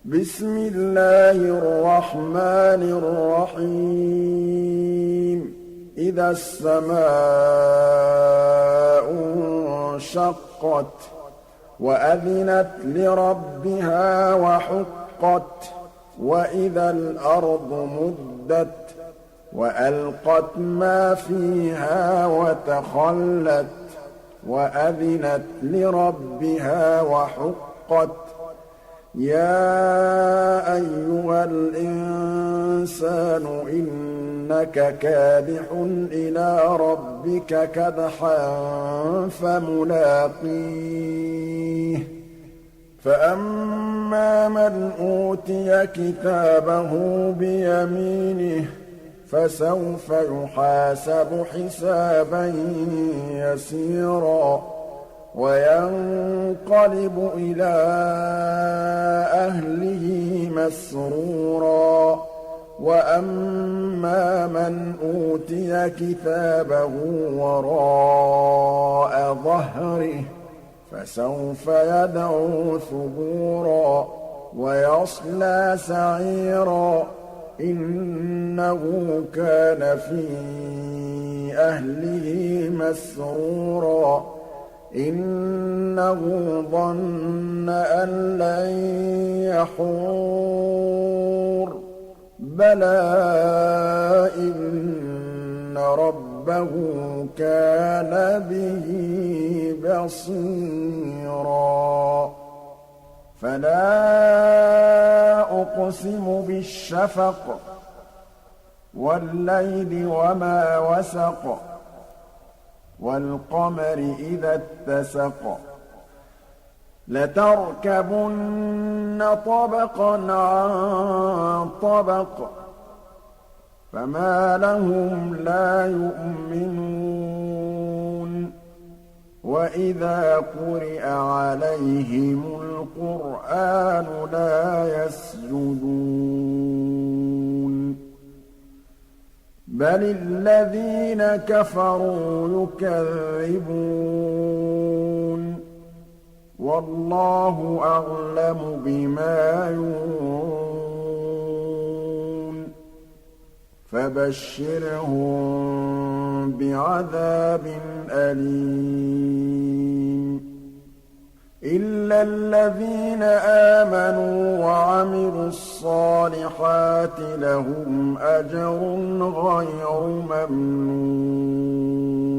بسم الله الرحمن الرحيم إذا السماء انشقت وأذنت لربها وحقت وإذا الأرض مدت وألقت ما فيها وتخلت وأذنت لربها وحقت يا أيها الإنسان إنك كادح إلى ربك كدحا فملاقيه فأما من أوتي كتابه بيمينه فسوف يحاسب حسابا يسيرا وينقلب إلى أهله مسرورا وأما من أوتي كتابه وراء ظهره فسوف يدعو ثبورا ويصلى سعيرا إنه كان في أهله مسرورا إنه ظن أن لن يحور بلى إن ربه كان به بصيرا فلا أقسم بالشفق والليل وما وسق والقمر إذا اتسق لتركبن طبقا عن طبق فما لهم لا يؤمنون وإذا قرئ عليهم القرآن لا يسجدون بل الذين كفروا يكذبون والله أعلم بما يوعون فبشرهم بعذاب أليم إلا الذين آمنوا وعملوا الصالحات لهم أجر غير ممنون